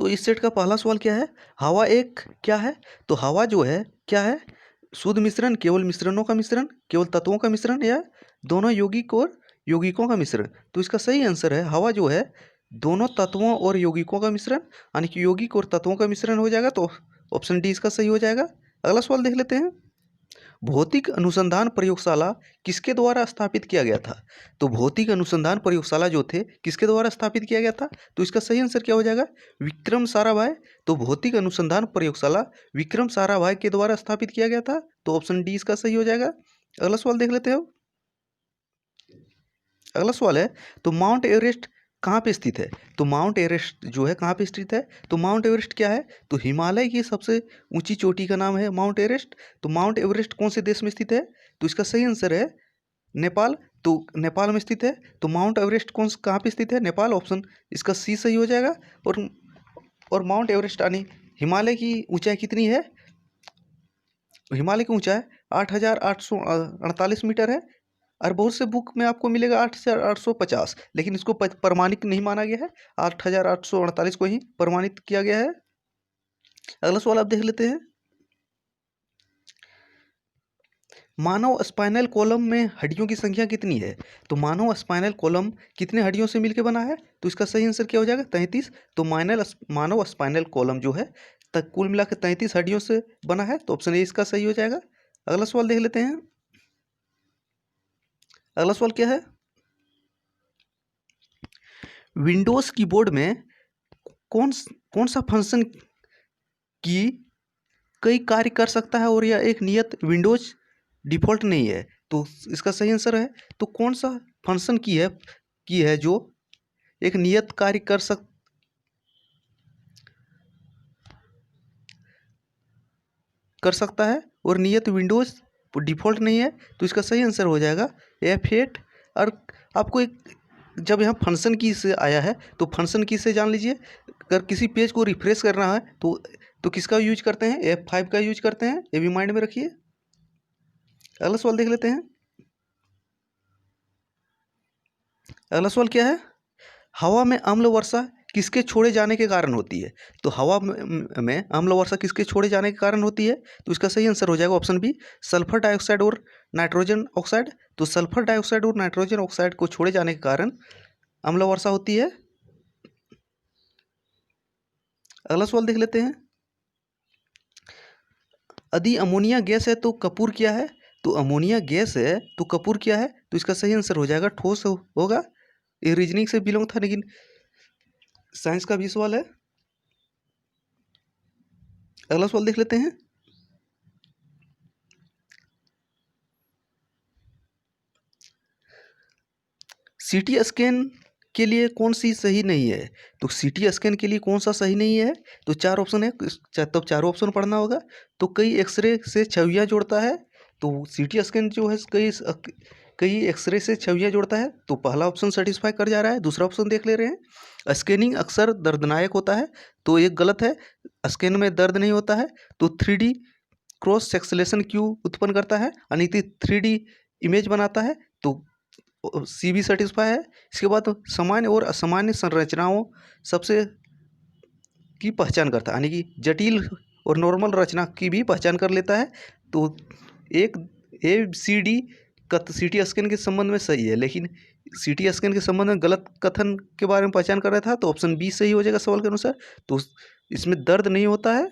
तो इस सेट का पहला सवाल क्या है, हवा एक क्या है? तो हवा जो है क्या है? शुद्ध मिश्रण, केवल मिश्रणों का मिश्रण, केवल तत्वों का मिश्रण, या दोनों यौगिक और यौगिकों का मिश्रण? तो इसका सही आंसर है हवा जो है दोनों तत्वों और यौगिकों का मिश्रण, यानी कि यौगिक और तत्वों का मिश्रण हो जाएगा। तो ऑप्शन डी इसका सही हो जाएगा। अगला सवाल देख लेते हैं, भौतिक अनुसंधान प्रयोगशाला किसके द्वारा स्थापित किया गया था? तो भौतिक अनुसंधान प्रयोगशाला जो थे किसके द्वारा स्थापित किया गया था? तो इसका सही आंसर क्या हो जाएगा, विक्रम साराभाई। तो भौतिक अनुसंधान प्रयोगशाला विक्रम साराभाई के द्वारा स्थापित किया गया था। तो ऑप्शन डी इसका सही हो जाएगा। अगला सवाल देख लेते हो। अगला सवाल है, तो माउंट एवरेस्ट कहाँ पे स्थित है? तो माउंट एवरेस्ट जो है कहाँ पे स्थित है? तो माउंट एवरेस्ट क्या है? तो हिमालय की सबसे ऊंची चोटी का नाम है माउंट एवरेस्ट। तो माउंट एवरेस्ट कौन से देश में स्थित है? तो इसका सही आंसर है नेपाल। तो नेपाल में स्थित है। तो माउंट एवरेस्ट कहाँ पे स्थित है? नेपाल। ऑप्शन इसका सी सही हो जाएगा। और माउंट एवरेस्ट यानी हिमालय की ऊंचाई कितनी है? हिमालय की ऊंचाई 8,848 मीटर है। और बहुत से बुक में आपको मिलेगा 8,850, लेकिन इसको प्रमाणित नहीं माना गया है। 8,848 को ही प्रमाणित किया गया है। अगला सवाल आप देख लेते हैं, मानव स्पाइनल कॉलम में हड्डियों की संख्या कितनी है? तो मानव स्पाइनल कॉलम कितने हड्डियों से मिलकर बना है? तो इसका सही आंसर क्या हो जाएगा, 33। तो मानव स्पाइनल कॉलम जो है कुल मिलाकर 33 हड्डियों से बना है। तो ऑप्शन ए इसका सही हो जाएगा। अगला सवाल देख लेते हैं। अगला सवाल क्या है, विंडोज कीबोर्ड में कौन सा फंक्शन की कई कार्य कर सकता है और यह एक नियत विंडोज डिफॉल्ट नहीं है? तो इसका सही आंसर है, तो कौन सा फंक्शन की है जो एक नियत कार्य कर सकता है और नियत विंडोज डिफॉल्ट नहीं है? तो इसका सही आंसर हो जाएगा F8। और आपको एक जब यहाँ फंक्शन की से आया है तो फंक्शन की से जान लीजिए, अगर किसी पेज को रिफ्रेश करना है तो किसका यूज करते हैं? F5 का यूज करते हैं, ये भी माइंड में रखिए। अगला सवाल देख लेते हैं। अगला सवाल क्या है, हवा में अम्ल वर्षा किसके छोड़े जाने के कारण होती है? तो हवा में अम्ल वर्षा किसके छोड़े जाने के कारण होती है? तो इसका सही आंसर हो जाएगा ऑप्शन बी, सल्फर डाइऑक्साइड और नाइट्रोजन ऑक्साइड। तो सल्फर डाइऑक्साइड और नाइट्रोजन ऑक्साइड को छोड़े जाने के कारण अम्ल वर्षा होती है। अगला सवाल देख लेते हैं, यदि अमोनिया गैस है तो कपूर क्या है? तो अमोनिया गैस है तो कपूर क्या है? तो इसका सही आंसर हो जाएगा ठोस होगा। ये रीजनिंग से बिलोंग था, लेकिन साइंस का भी सवाल है। अगला सवाल देख लेते हैं, सीटी स्कैन के लिए कौन सी सही नहीं है? तो सीटी स्कैन के लिए कौन सा सही नहीं है? तो चार ऑप्शन है, तब चारों ऑप्शन पढ़ना होगा। तो कई एक्सरे से छवियां जोड़ता है। तो सीटी स्कैन जो है कई एक्सरे से छवियां जोड़ता है। तो पहला ऑप्शन सेटिस्फाई कर जा रहा है। दूसरा ऑप्शन देख ले रहे हैं, स्कैनिंग अक्सर दर्दनायक होता है। तो ये गलत है, स्कैन में दर्द नहीं होता है। तो 3D क्रॉस सेक्सलेशन क्यों उत्पन्न करता है, यानी कि 3D इमेज बनाता है। तो सी भी सेटिस्फाई है। इसके बाद सामान्य और असामान्य संरचनाओं सबसे की पहचान करता है, यानी कि जटिल और नॉर्मल रचना की भी पहचान कर लेता है। तो एक ACD CT स्कैन के संबंध में सही है, लेकिन CT स्कैन के संबंध में गलत कथन के बारे में पहचान कर रहा था। तो ऑप्शन बी सही हो जाएगा सवाल के अनुसार। तो इसमें दर्द नहीं होता है,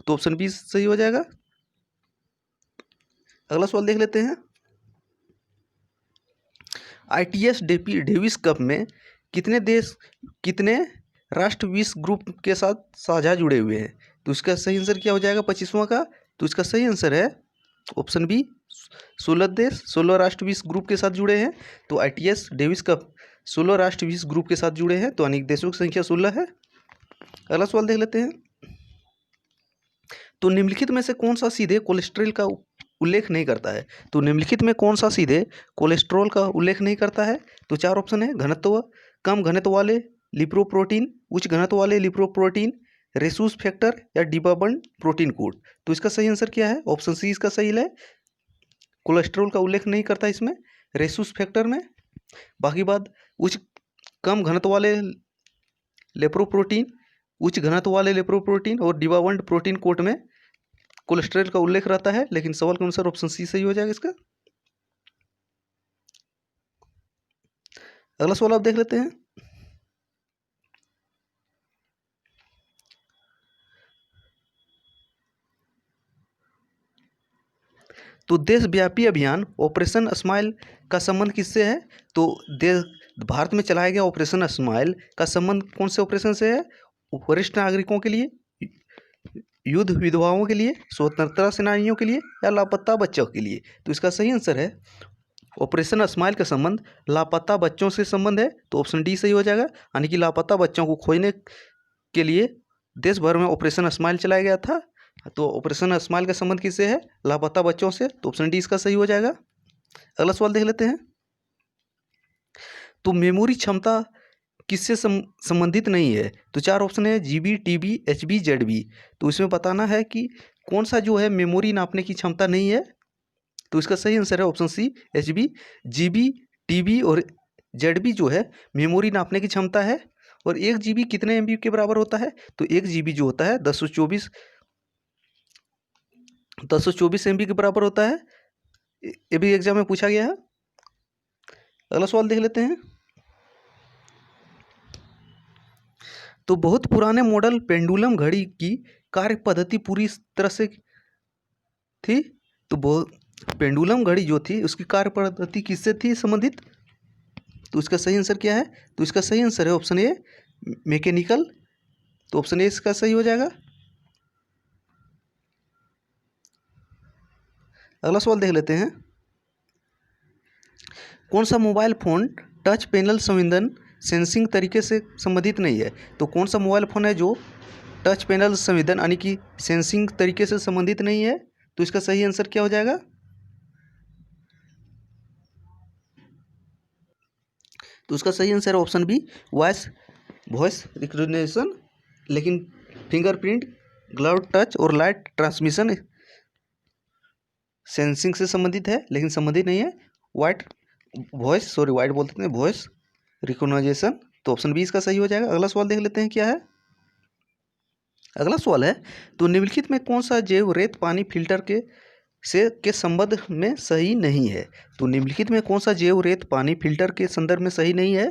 तो ऑप्शन बी सही हो जाएगा। अगला सवाल देख लेते हैं, ITS डेविस कप में कितने राष्ट्र विश्व ग्रुप के साथ साझा जुड़े हुए हैं? तो इसका सही आंसर क्या हो जाएगा 25वां का? तो इसका सही आंसर है ऑप्शन बी, 16 देश 16 राष्ट्र विश्व ग्रुप के साथ जुड़े हैं। तो ITS डेविस कप 16 राष्ट्र विश्व ग्रुप के साथ जुड़े हैं। तो अनेक देशों की संख्या 16 है। अगला सवाल देख लेते हैं, तो निम्नलिखित में से कौन सा सीधे कोलेस्ट्रॉल का उल्लेख नहीं करता है? तो निम्नलिखित में कौन सा सीधे कोलेस्ट्रॉल का उल्लेख नहीं करता है? तो चार ऑप्शन है, घनत्व, कम घनत्व वाले लिपोप्रोटीन, उच्च घनत्व वाले लिपोप्रोटीन, रेसूस फैक्टर, या डिब्बाबंद प्रोटीन कोड। तो इसका सही आंसर क्या है? ऑप्शन सी इसका सही है, कोलेस्ट्रॉल का उल्लेख नहीं करता इसमें, रेसूस फैक्टर में। बाकी बात कम घनत्व वाले लिपोप्रोटीन, उच्च घनत्व वाले लिपोप्रोटीन और डिवाबंड प्रोटीन कोट में कोलेस्ट्रॉल का उल्लेख रहता है, लेकिन सवाल के अनुसार ऑप्शन सी सही हो जाएगा इसका। अगला सवाल आप देख लेते हैं। तो देशव्यापी अभियान ऑपरेशन स्माइल का संबंध किससे है? तो देश भारत में चलाया गया ऑपरेशन स्माइल का संबंध कौन से ऑपरेशन से है? वरिष्ठ नागरिकों के लिए, युद्ध विधवाओं के लिए, स्वतंत्रता सेनानियों के लिए, या लापता बच्चों के लिए? तो इसका सही आंसर है ऑपरेशन स्माइल का संबंध लापता बच्चों से संबंध है, तो ऑप्शन डी सही हो जाएगा। यानी कि लापता बच्चों को खोजने के लिए देश भर में ऑपरेशन स्माइल चलाया गया था। तो ऑपरेशन स्माइल का संबंध किससे है? लापता बच्चों से, तो ऑप्शन डी इसका सही हो जाएगा। अगला सवाल देख लेते हैं। तो मेमोरी क्षमता किससे संबंधित नहीं है? तो चार ऑप्शन है, जीबी, टीबी, एचबी, जेडबी। तो इसमें बताना है कि कौन सा जो है मेमोरी नापने की क्षमता नहीं है। तो इसका सही आंसर है option C, HB. GB, TB और जेडबी जो है मेमोरी नापने की क्षमता है। और 1 जीबी कितने एमबी के बराबर होता है? तो 1 जीबी जो होता है 1024 एमबी के बराबर होता है। ये भी एग्जाम में पूछा गया है। अगला सवाल देख लेते हैं। तो बहुत पुराने मॉडल पेंडुलम घड़ी की कार्य पद्धति पूरी तरह से थी। तो बहुत पेंडुलम घड़ी जो थी उसकी कार्य पद्धति किससे थी संबंधित? तो इसका सही आंसर क्या है? तो इसका सही आंसर है ऑप्शन ए, मैकेनिकल। तो ऑप्शन ए इसका सही हो जाएगा। अगला सवाल देख लेते हैं। कौन सा मोबाइल फ़ोन टच पैनल संवेदन सेंसिंग तरीके से संबंधित नहीं है? तो कौन सा मोबाइल फ़ोन है जो टच पैनल संवेदन यानी कि सेंसिंग तरीके से संबंधित नहीं है? तो इसका सही आंसर क्या हो जाएगा? तो उसका सही आंसर है ऑप्शन बी, वॉइस रिकग्निशन। लेकिन फिंगरप्रिंट, ग्लव टच और लाइट ट्रांसमिशन सेंसिंग से संबंधित है, लेकिन संबंधित नहीं है वाइट बोलते हैं, वॉइस रिकॉग्निशन। तो ऑप्शन बी इसका सही हो जाएगा। अगला सवाल देख लेते हैं क्या है। अगला सवाल है, तो निम्नलिखित में कौन सा जैव रेत पानी फिल्टर के संबंध में सही नहीं है? तो निम्नलिखित में कौन सा जैव रेत पानी फिल्टर के संदर्भ में सही नहीं है?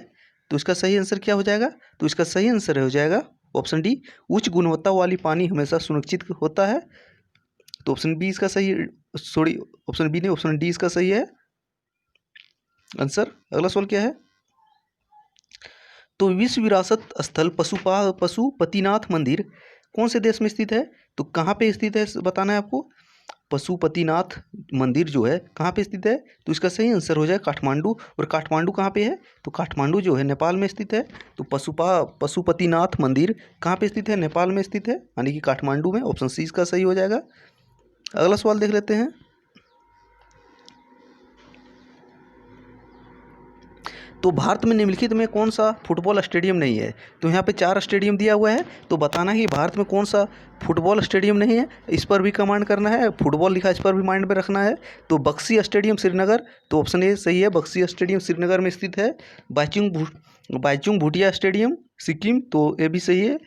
तो इसका सही आंसर क्या हो जाएगा? तो इसका सही आंसर हो जाएगा ऑप्शन डी, उच्च गुणवत्ता वाली पानी हमेशा सुनिश्चित होता है। तो ऑप्शन बी इसका सही, ऑप्शन बी नहीं, ऑप्शन डी इसका सही है आंसर। अगला सवाल क्या है। तो विश्व विरासत स्थल पशुपतिनाथ मंदिर कौन से देश में स्थित है? तो कहाँ पे स्थित है बताना है आपको। पशुपतिनाथ मंदिर जो है कहाँ पे स्थित है? तो इसका सही आंसर हो जाए काठमांडू। और काठमांडू कहाँ पे है? तो काठमांडू जो है नेपाल में स्थित है। तो पशुपतिनाथ मंदिर कहाँ पे स्थित है? नेपाल में स्थित है, यानी कि काठमांडू में। ऑप्शन सी इसका सही हो जाएगा। अगला सवाल देख लेते हैं। तो भारत में निम्नलिखित में कौन सा फुटबॉल स्टेडियम नहीं है? तो यहाँ पे 4 स्टेडियम दिया हुआ है, तो बताना है भारत में कौन सा फुटबॉल स्टेडियम नहीं है। इस पर भी कमांड करना है, फुटबॉल लिखा इस पर भी माइंड में रखना है। तो बक्सी स्टेडियम श्रीनगर, तो ऑप्शन ए सही है, बक्सी स्टेडियम श्रीनगर में स्थित है। बाईचुंग भूटिया स्टेडियम सिक्किम, तो ये भी सही है,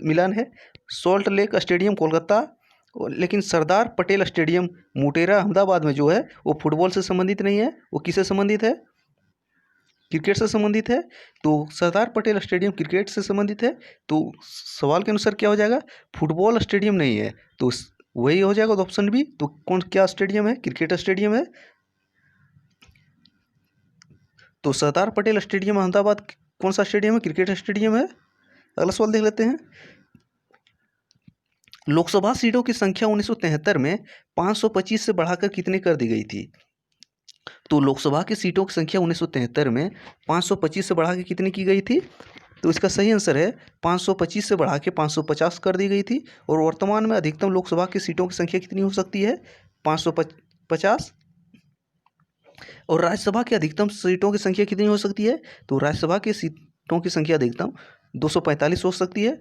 मिलान है। सॉल्ट लेक स्टेडियम कोलकाता, लेकिन सरदार पटेल स्टेडियम मोटेरा अहमदाबाद में जो है वो फुटबॉल से संबंधित नहीं है। वो किससे संबंधित है? क्रिकेट से संबंधित है। तो सरदार पटेल स्टेडियम क्रिकेट से संबंधित है। तो सवाल के अनुसार क्या हो जाएगा? फुटबॉल स्टेडियम नहीं है, तो वही हो जाएगा ऑप्शन बी। तो क्या स्टेडियम है? क्रिकेट स्टेडियम है। तो सरदार पटेल स्टेडियम अहमदाबाद कौन सा स्टेडियम है? क्रिकेट स्टेडियम है। अगला सवाल देख लेते हैं। लोकसभा सीटों की संख्या 1973 में 525 से बढ़ाकर कितनी कर दी गई थी? तो लोकसभा की सीटों की संख्या 1973 में 525 से बढ़ा के कितनी की गई थी? तो इसका सही आंसर है 525 से बढ़ा के 550 कर दी गई थी। और वर्तमान में अधिकतम लोकसभा की सीटों की संख्या कितनी हो सकती है? 550। और राज्यसभा की अधिकतम सीटों की संख्या कितनी हो सकती है? तो राज्यसभा की सीटों की संख्या अधिकतम 245 हो सकती है।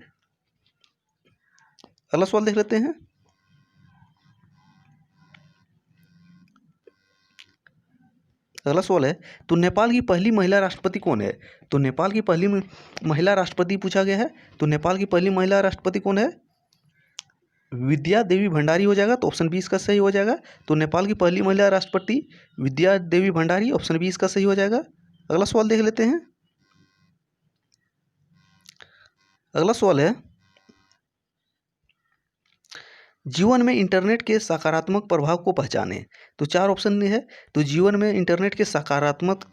अगला सवाल देख लेते हैं। अगला सवाल है, तो नेपाल की पहली महिला राष्ट्रपति कौन है? तो नेपाल की पहली महिला राष्ट्रपति पूछा गया है। तो नेपाल की पहली महिला राष्ट्रपति कौन है? विद्या देवी भंडारी हो जाएगा। तो ऑप्शन 20 का सही हो जाएगा। तो नेपाल की पहली महिला राष्ट्रपति विद्या देवी भंडारी, ऑप्शन 20 का सही हो जाएगा। अगला सवाल देख लेते हैं। अगला सवाल है, जीवन में इंटरनेट के सकारात्मक प्रभाव को पहचाने। तो 4 ऑप्शन में है। तो जीवन में इंटरनेट के सकारात्मक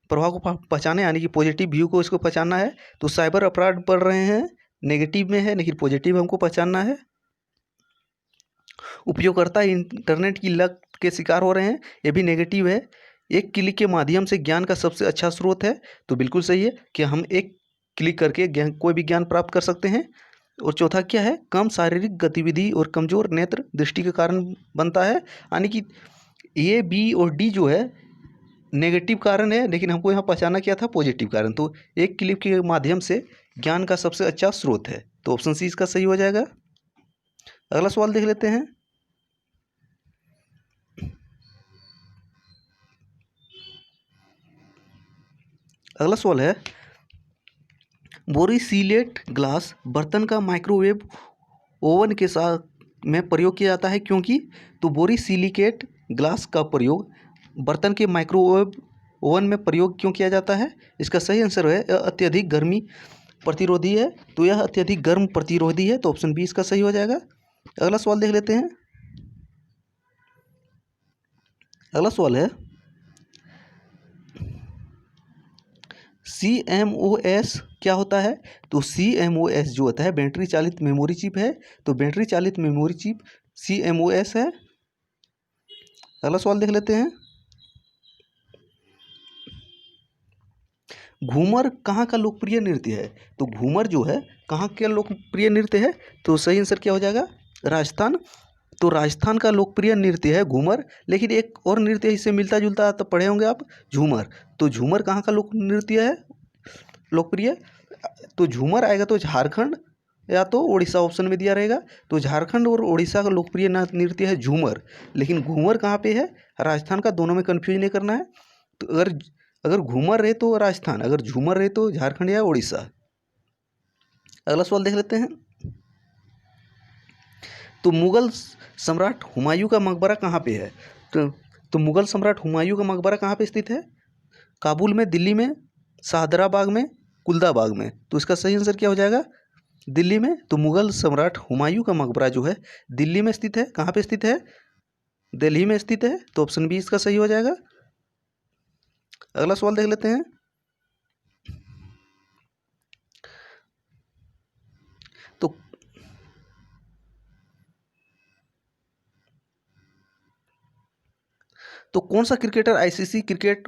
प्रभाव को पहचाने, यानी कि पॉजिटिव व्यू को इसको पहचानना है। तो साइबर अपराध बढ़ रहे हैं, नेगेटिव में है, लेकिन पॉजिटिव हमको पहचानना है। उपयोगकर्ता इंटरनेट की लत के शिकार हो रहे हैं, ये भी नेगेटिव है। एक क्लिक के माध्यम से ज्ञान का सबसे अच्छा स्रोत है, तो बिल्कुल सही है कि हम एक क्लिक करके कोई भी ज्ञान प्राप्त कर सकते हैं। और चौथा क्या है? कम शारीरिक गतिविधि और कमजोर नेत्र दृष्टि के कारण बनता है, यानी कि ए, बी और डी जो है नेगेटिव कारण है, लेकिन हमको यहाँ पहचाना क्या था? पॉजिटिव कारण। तो एक क्लिक के माध्यम से ज्ञान का सबसे अच्छा स्रोत है, तो ऑप्शन सी इसका सही हो जाएगा। अगला सवाल देख लेते हैं। अगला सवाल है, बोरोसिलिकेट ग्लास बर्तन का माइक्रोवेव ओवन के साथ में प्रयोग किया जाता है, क्योंकि तो बोरोसिलिकेट ग्लास का प्रयोग बर्तन के माइक्रोवेव ओवन में प्रयोग क्यों किया जाता है? इसका सही आंसर है अत्यधिक गर्मी प्रतिरोधी है। तो यह अत्यधिक गर्म प्रतिरोधी है, तो ऑप्शन 20 का सही हो जाएगा। अगला सवाल देख लेते हैं। अगला सवाल है, CMOS क्या होता है? तो CMOS जो होता है बैटरी चालित मेमोरी चिप है, तो बैटरी चालित मेमोरी चिप CMOS है। अगला सवाल देख लेते हैं। घूमर कहाँ का लोकप्रिय नृत्य है? तो घूमर जो है कहाँ का लोकप्रिय नृत्य है? तो सही आंसर क्या हो जाएगा? राजस्थान। तो राजस्थान का लोकप्रिय नृत्य है घूमर, लेकिन एक और नृत्य इससे मिलता जुलता तो पढ़े होंगे आप, झूमर। तो झूमर कहाँ का लोक नृत्य है लोकप्रिय? तो झूमर आएगा तो झारखंड या तो उड़ीसा ऑप्शन में दिया रहेगा। तो झारखंड और उड़ीसा का लोकप्रिय नृत्य है झूमर, लेकिन घूमर कहाँ पे है? राजस्थान का। दोनों में कन्फ्यूज नहीं करना है। तो अगर घूमर रहे तो राजस्थान, अगर झूमर रहे तो झारखंड या उड़ीसा। अगला सवाल देख लेते हैं। तो मुगल सम्राट हुमायूं का मकबरा कहाँ पे है? तो मुगल सम्राट हुमायूं का मकबरा कहाँ पे स्थित है? काबुल में, दिल्ली में, शाहदराबाग में, कुल्दाबाग में। तो इसका सही आंसर क्या हो जाएगा? दिल्ली में। तो मुगल सम्राट हुमायूं का मकबरा जो है दिल्ली में स्थित है। कहाँ पे स्थित है? दिल्ली में स्थित है। तो ऑप्शन 20 का सही हो जाएगा। अगला सवाल देख लेते हैं। तो कौन सा cricketer ICC cricket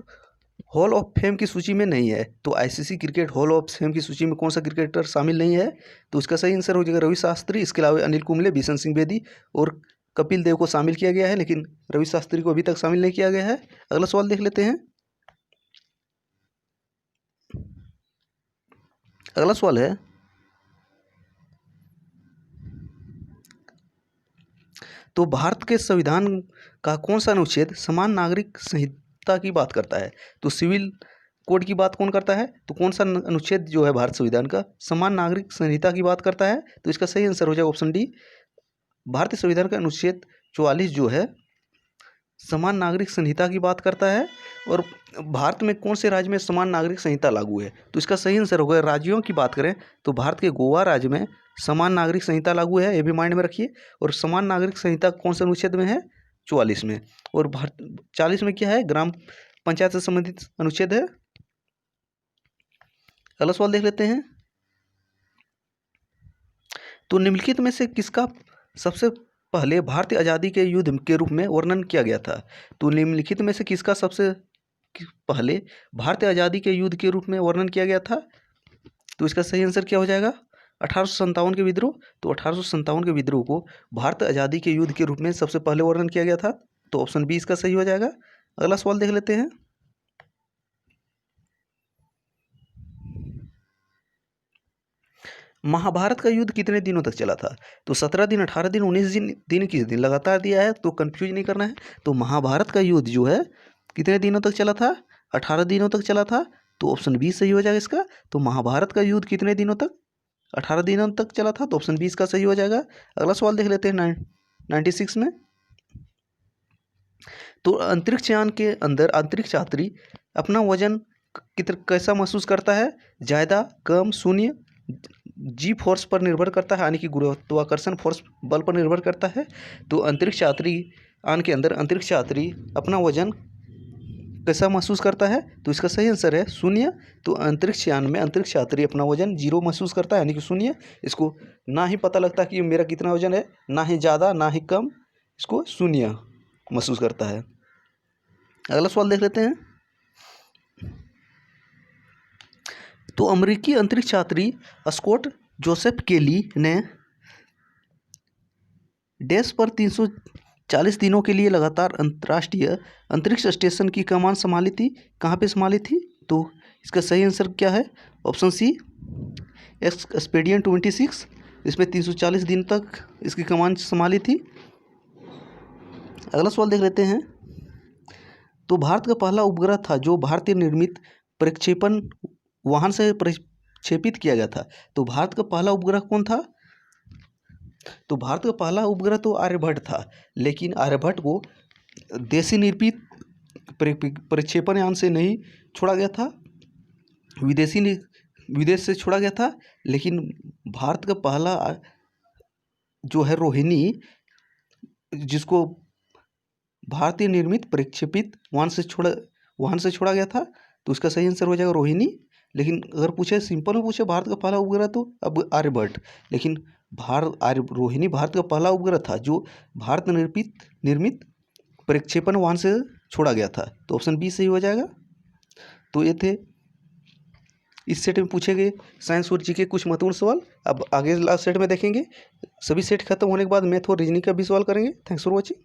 hall of fame की सूची में नहीं है? तो ICC cricket hall of fame की सूची में कौन सा क्रिकेटर शामिल नहीं है? तो उसका सही आंसर हो जाएगा रवि शास्त्री। इसके अलावा अनिल कुंबले, बिशन सिंह बेदी और कपिल देव को शामिल किया गया है, लेकिन रवि शास्त्री को अभी तक शामिल नहीं किया गया है। अगला सवाल देख लेते हैं। अगला सवाल है, तो भारत के संविधान का कौन सा अनुच्छेद समान नागरिक संहिता की बात करता है? तो सिविल कोड की बात कौन करता है? तो कौन सा अनुच्छेद जो है भारत संविधान का समान नागरिक संहिता की बात करता है? तो इसका सही आंसर हो जाएगा ऑप्शन डी। भारतीय संविधान का अनुच्छेद 44 जो है समान नागरिक संहिता की बात करता है। और भारत में कौन से राज्य में समान नागरिक संहिता लागू है? तो इसका सही आंसर होगा, राज्यों की बात करें तो भारत के गोवा राज्य में समान नागरिक संहिता लागू है, ये भी माइंड में रखिए। और समान नागरिक संहिता कौन से अनुच्छेद में है? 44 में। और 40 में क्या है? ग्राम पंचायत से संबंधित अनुच्छेद है। अगला सवाल देख लेते हैं। तो निम्नलिखित में से किसका सबसे पहले भारतीय आज़ादी के युद्ध के रूप में वर्णन किया गया था? तो निम्नलिखित में से किसका सबसे पहले भारतीय आज़ादी के युद्ध के रूप में वर्णन किया गया था? तो इसका सही आंसर क्या हो जाएगा? 1857 के विद्रोह। तो 1857 के विद्रोह को भारत आज़ादी के युद्ध के रूप में सबसे पहले वर्णन किया गया था, तो ऑप्शन 20 का सही हो जाएगा। अगला सवाल देख लेते हैं। महाभारत का युद्ध कितने दिनों तक चला था? तो 17 दिन, 18 दिन, 19 दिन, किस दिन लगातार दिया है, तो कंफ्यूज नहीं करना है। तो महाभारत का युद्ध जो है कितने दिनों तक चला था? 18 दिनों तक चला था, तो ऑप्शन बी सही हो जाएगा इसका। तो महाभारत का युद्ध कितने दिनों तक? 18 दिनों तक चला था, तो ऑप्शन बी इसका सही हो जाएगा। अगला सवाल देख लेते हैं 96 में। तो अंतरिक्ष यान के अंदर अंतरिक्ष यात्री अपना वजन कैसा महसूस करता है? ज़्यादा, कम, शून्य? जी फोर्स पर निर्भर करता है, यानी कि गुरुत्वाकर्षण फोर्स बल पर निर्भर करता है। तो अंतरिक्ष यात्री यान के अंदर अंतरिक्ष यात्री अपना वजन कैसा महसूस करता है? तो इसका सही आंसर है शून्य। तो अंतरिक्ष यान में अंतरिक्ष यात्री अपना वजन 0 महसूस करता है, यानी कि शून्य। इसको ना ही पता लगता कि मेरा कितना वजन है, ना ही ज़्यादा ना ही कम, इसको शून्य महसूस करता है। अगला सवाल देख लेते हैं। तो अमेरिकी अंतरिक्ष यात्री स्कॉट जोसेफ केली ने डैश पर 340 दिनों के लिए लगातार अंतर्राष्ट्रीय अंतरिक्ष स्टेशन की कमान संभाली थी। कहाँ पे संभाली थी? तो इसका सही आंसर क्या है? Option C, expedition 26। इसमें 340 दिन तक इसकी कमान संभाली थी। अगला सवाल देख लेते हैं। तो भारत का पहला उपग्रह था जो भारतीय निर्मित प्रक्षेपण वाहन से प्रक्षेपित किया गया था। तो भारत का पहला उपग्रह कौन था? तो भारत का पहला उपग्रह तो आर्यभट्ट था, लेकिन आर्यभट्ट को देशी निर्मित प्रक्षेपण यान से नहीं छोड़ा गया था, विदेश से छोड़ा गया था। लेकिन भारत का पहला जो है रोहिणी, जिसको भारतीय निर्मित प्रक्षेपित वाहन से छोड़ा गया था, तो उसका सही आंसर हो जाएगा रोहिणी। लेकिन अगर पूछे सिंपल में पूछे भारत का पहला उपग्रह तो अब आर्यभट्ट, लेकिन रोहिणी भारत का पहला उपग्रह था जो भारत निर्मित प्रक्षेपण वाहन से छोड़ा गया था। तो ऑप्शन बी सही हो जाएगा। तो ये थे इस सेट में पूछे गए साइंस और जीके कुछ महत्वपूर्ण सवाल। अब आगे लास्ट सेट में देखेंगे। सभी सेट खत्म होने के बाद मैथ और रीजनिंग का भी सवाल करेंगे। Thanks for watching.